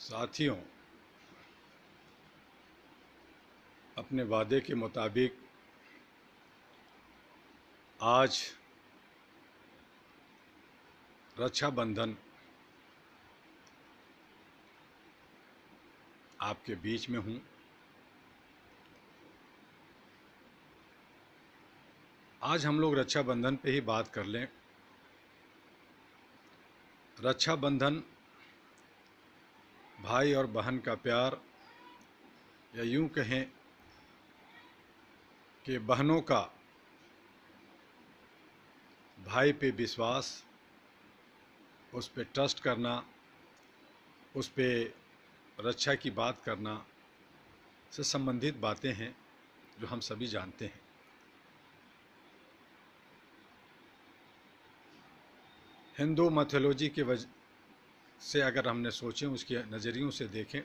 साथियों, अपने वादे के मुताबिक आज रक्षाबंधन आपके बीच में हूँ। आज हम लोग रक्षाबंधन पे ही बात कर लें। रक्षाबंधन भाई और बहन का प्यार, या यूँ कहें कि बहनों का भाई पे विश्वास, उस पे ट्रस्ट करना, उस पे रक्षा की बात करना से संबंधित बातें हैं जो हम सभी जानते हैं। हिंदू मैथोलॉजी के वजह से अगर हमने सोचें, उसके नज़रियों से देखें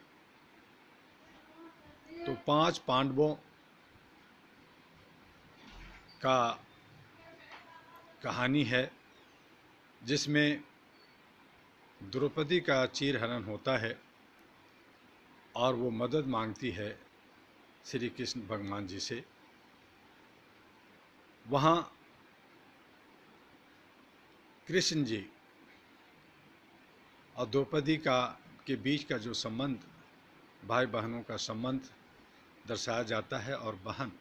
तो 5 पांडवों का कहानी है जिसमें द्रौपदी का चीरहरण होता है और वो मदद मांगती है श्री कृष्ण भगवान जी से। वहाँ कृष्ण जी और द्रौपदी के बीच का जो संबंध, भाई बहनों का संबंध दर्शाया जाता है, और बहन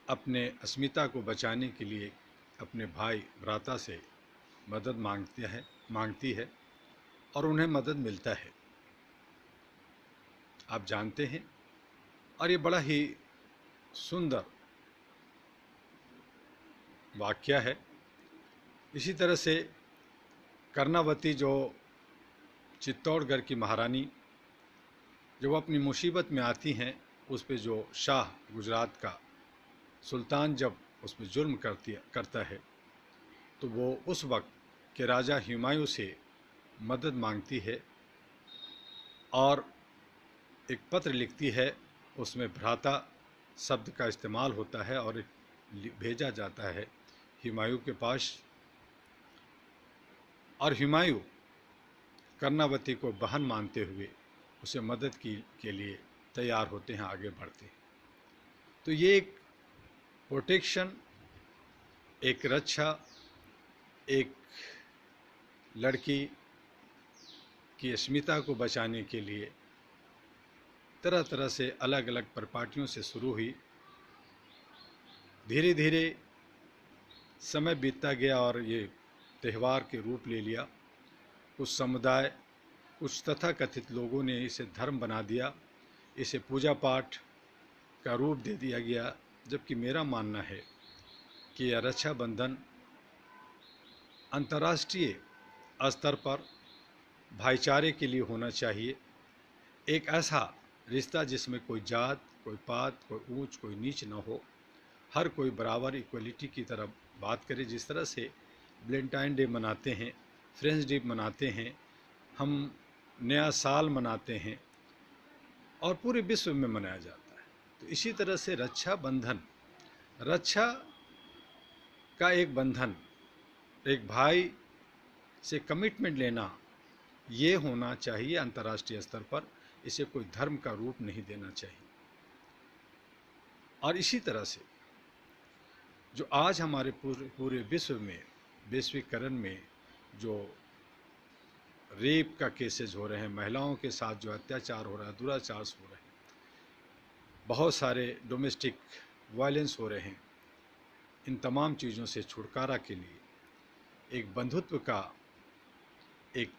अपने अस्मिता को बचाने के लिए अपने भाई भ्राता से मदद मांगती है और उन्हें मदद मिलता है। आप जानते हैं, और ये बड़ा ही सुंदर वाक्य है। इसी तरह से कर्णावती, जो चित्तौड़गढ़ की महारानी, जब अपनी मुसीबत में आती हैं, उस पे जो शाह गुजरात का सुल्तान जब उस पर जुल्म करता है, तो वो उस वक्त के राजा हुमायूं से मदद मांगती है और एक पत्र लिखती है। उसमें भ्राता शब्द का इस्तेमाल होता है और भेजा जाता है हुमायूं के पास, और हुमायूं कर्णावती को बहन मानते हुए उसे मदद के लिए तैयार होते हैं, आगे बढ़ते हैं। तो ये एक प्रोटेक्शन, एक रक्षा, एक लड़की की अस्मिता को बचाने के लिए तरह तरह से अलग अलग परिपाटियों से शुरू हुई। धीरे धीरे समय बीतता गया और ये त्यौहार के रूप ले लिया। कुछ समुदाय, कुछ तथाकथित लोगों ने इसे धर्म बना दिया, इसे पूजा पाठ का रूप दे दिया गया, जबकि मेरा मानना है कि यह रक्षाबंधन अंतर्राष्ट्रीय स्तर पर भाईचारे के लिए होना चाहिए। एक ऐसा रिश्ता जिसमें कोई जात, कोई पात, कोई ऊंच, कोई नीच न हो, हर कोई बराबर इक्वलिटी की तरफ बात करे। जिस तरह से वैलेंटाइन डे मनाते हैं, फ्रेंड्स डे मनाते हैं, हम नया साल मनाते हैं और पूरे विश्व में मनाया जाता है, तो इसी तरह से रक्षाबंधन, रक्षा का एक बंधन, एक भाई से कमिटमेंट लेना, ये होना चाहिए अंतर्राष्ट्रीय स्तर पर। इसे कोई धर्म का रूप नहीं देना चाहिए। और इसी तरह से जो आज हमारे पूरे विश्व में, वैश्वीकरण में जो रेप का केसेस हो रहे हैं, महिलाओं के साथ जो अत्याचार हो रहा है, दुराचार हो रहे हैं, बहुत सारे डोमेस्टिक वायलेंस हो रहे हैं, इन तमाम चीज़ों से छुटकारा के लिए एक बंधुत्व का, एक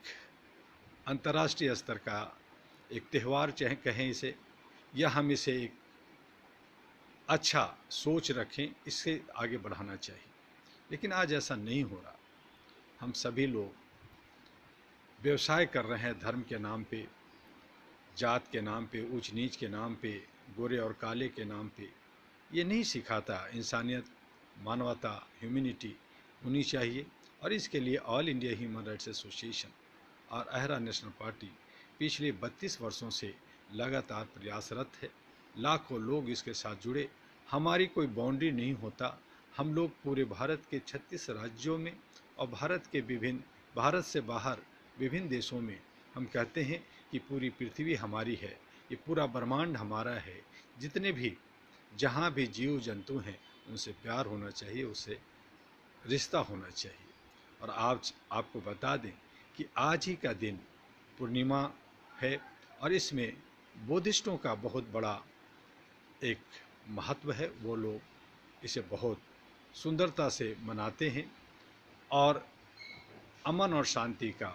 अंतर्राष्ट्रीय स्तर का एक त्यौहार चाहे कहें इसे, या हम इसे एक अच्छा सोच रखें, इससे आगे बढ़ाना चाहिए। लेकिन आज ऐसा नहीं हो रहा। हम सभी लोग व्यवसाय कर रहे हैं धर्म के नाम पे, जात के नाम पे, ऊंच नीच के नाम पे, गोरे और काले के नाम पे। ये नहीं सिखाता। इंसानियत, मानवता, ह्यूमैनिटी होनी चाहिए। और इसके लिए all India human rights association और अहरा नेशनल पार्टी पिछले 32 वर्षों से लगातार प्रयासरत है। लाखों लोग इसके साथ जुड़े। हमारी कोई बाउंड्री नहीं होता। हम लोग पूरे भारत के 36 राज्यों में और भारत से बाहर विभिन्न देशों में हम कहते हैं कि पूरी पृथ्वी हमारी है, ये पूरा ब्रह्मांड हमारा है। जितने भी जहाँ भी जीव जंतु हैं उनसे प्यार होना चाहिए, उससे रिश्ता होना चाहिए। और आज आपको बता दें कि आज ही का दिन पूर्णिमा है और इसमें बुद्धिस्टों का बहुत बड़ा एक महत्व है। वो लोग इसे बहुत सुंदरता से मनाते हैं और अमन और शांति का,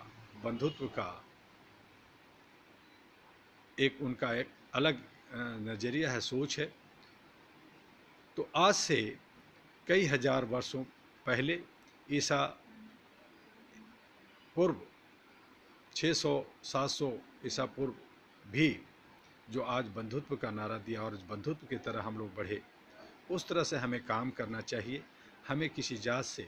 बंधुत्व का एक उनका एक अलग नज़रिया है, सोच है। तो आज से कई हजार वर्षों पहले, ईसा पूर्व 600-700 ईसा पूर्व भी जो आज बंधुत्व का नारा दिया और बंधुत्व की तरह हम लोग बढ़े, उस तरह से हमें काम करना चाहिए। हमें किसी जात से,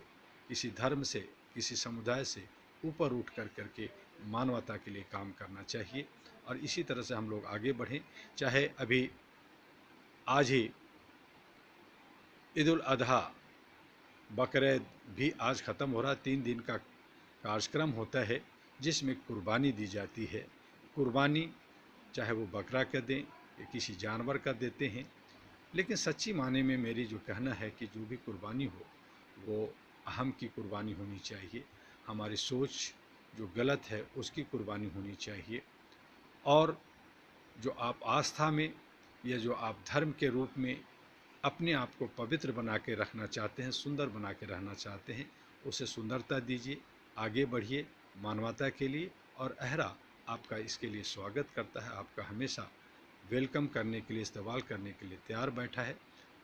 किसी धर्म से, किसी समुदाय से ऊपर उठ करके मानवता के लिए काम करना चाहिए और इसी तरह से हम लोग आगे बढ़ें। चाहे अभी आज ही ईद उल अजहा, बकरीद भी आज ख़त्म हो रहा। 3 दिन का कार्यक्रम होता है जिसमें कुर्बानी दी जाती है। कुर्बानी चाहे वो बकरा का दें या किसी जानवर का देते हैं, लेकिन सच्ची माने में मेरी जो कहना है कि जो भी कुर्बानी हो वो अहम की कुर्बानी होनी चाहिए। हमारी सोच जो गलत है उसकी कुर्बानी होनी चाहिए। और जो आप आस्था में या जो आप धर्म के रूप में अपने आप को पवित्र बना के रखना चाहते हैं, सुंदर बना के रहना चाहते हैं, उसे सुंदरता दीजिए, आगे बढ़िए मानवता के लिए। और अहरा आपका इसके लिए स्वागत करता है, आपका हमेशा वेलकम करने के लिए, इस्तेमाल करने के लिए तैयार बैठा है।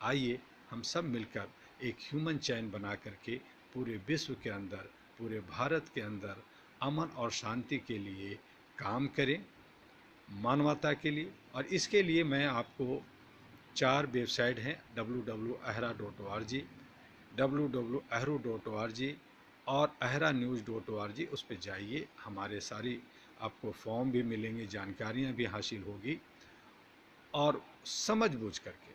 आइए हम सब मिलकर एक ह्यूमन चैन बना करके पूरे विश्व के अंदर, पूरे भारत के अंदर अमन और शांति के लिए काम करें, मानवता के लिए। और इसके लिए मैं आपको 4 वेबसाइट हैं, www.ahra.org, www.ahru.org और ahranews.org। उस पर जाइए, हमारे सारी आपको फॉर्म भी मिलेंगे, जानकारियाँ भी हासिल होगी। और समझ बूझ करके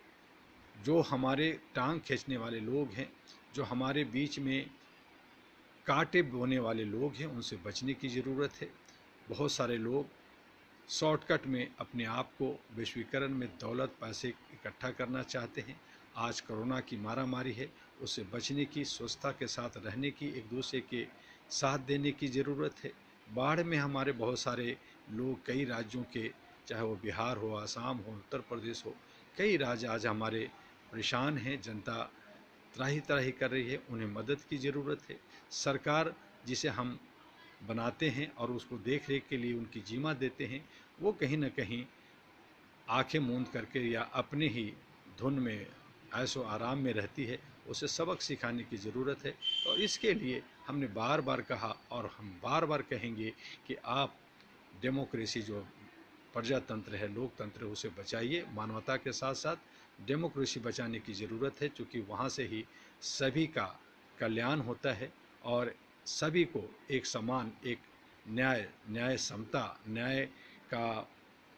जो हमारे टांग खींचने वाले लोग हैं, जो हमारे बीच में कांटे बोने वाले लोग हैं, उनसे बचने की ज़रूरत है। बहुत सारे लोग शॉर्टकट में अपने आप को वैश्वीकरण में दौलत पैसे इकट्ठा करना चाहते हैं। आज कोरोना की मारामारी है, उससे बचने की, स्वच्छता के साथ रहने की, एक दूसरे के साथ देने की ज़रूरत है। बाढ़ में हमारे बहुत सारे लोग कई राज्यों के, चाहे वो बिहार हो, आसाम हो, उत्तर प्रदेश हो, कई राज्य आज हमारे परेशान हैं। जनता त्राही त्राही कर रही है, उन्हें मदद की ज़रूरत है। सरकार जिसे हम बनाते हैं और उसको देख रेख के लिए उनकी जिम्मा देते हैं, वो कहीं ना कहीं आंखें मूंद करके या अपने ही धुन में ऐशो आराम में रहती है। उसे सबक सिखाने की ज़रूरत है। और इसके लिए हमने बार बार कहा और हम बार बार कहेंगे कि आप डेमोक्रेसी, जो प्रजातंत्र है, लोकतंत्र है, उसे बचाइए। मानवता के साथ साथ डेमोक्रेसी बचाने की ज़रूरत है, क्योंकि वहाँ से ही सभी का कल्याण होता है और सभी को एक समान, एक न्याय समता, न्याय का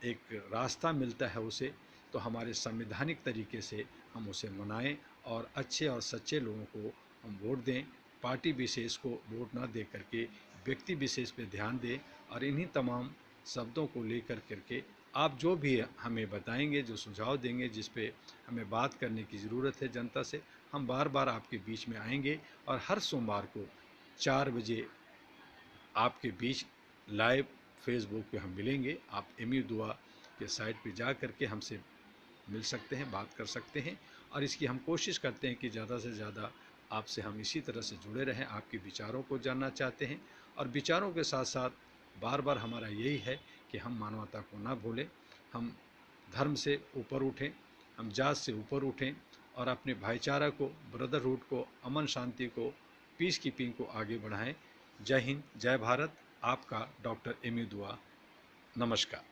एक रास्ता मिलता है उसे। तो हमारे संवैधानिक तरीके से हम उसे मनाएं और अच्छे और सच्चे लोगों को हम वोट दें। पार्टी विशेष को वोट ना दे करके व्यक्ति विशेष पे ध्यान दें। और इन्हीं तमाम शब्दों को लेकर करके आप जो भी हमें बताएंगे, जो सुझाव देंगे, जिस पे हमें बात करने की ज़रूरत है जनता से, हम बार बार आपके बीच में आएंगे। और हर सोमवार को 4 बजे आपके बीच लाइव फेसबुक पे हम मिलेंगे। आप एमयू दुआ के साइट पे जा करके हमसे मिल सकते हैं, बात कर सकते हैं। और इसकी हम कोशिश करते हैं कि ज़्यादा से ज़्यादा आपसे हम इसी तरह से जुड़े रहें, आपके विचारों को जानना चाहते हैं। और विचारों के साथ साथ बार बार हमारा यही है कि हम मानवता को ना भूलें, हम धर्म से ऊपर उठें, हम जात से ऊपर उठें और अपने भाईचारा को, ब्रदरहुड को, अमन शांति को, पीस कीपिंग को आगे बढ़ाएं। जय हिंद, जय भारत। आपका डॉक्टर एमयू दुआ। नमस्कार।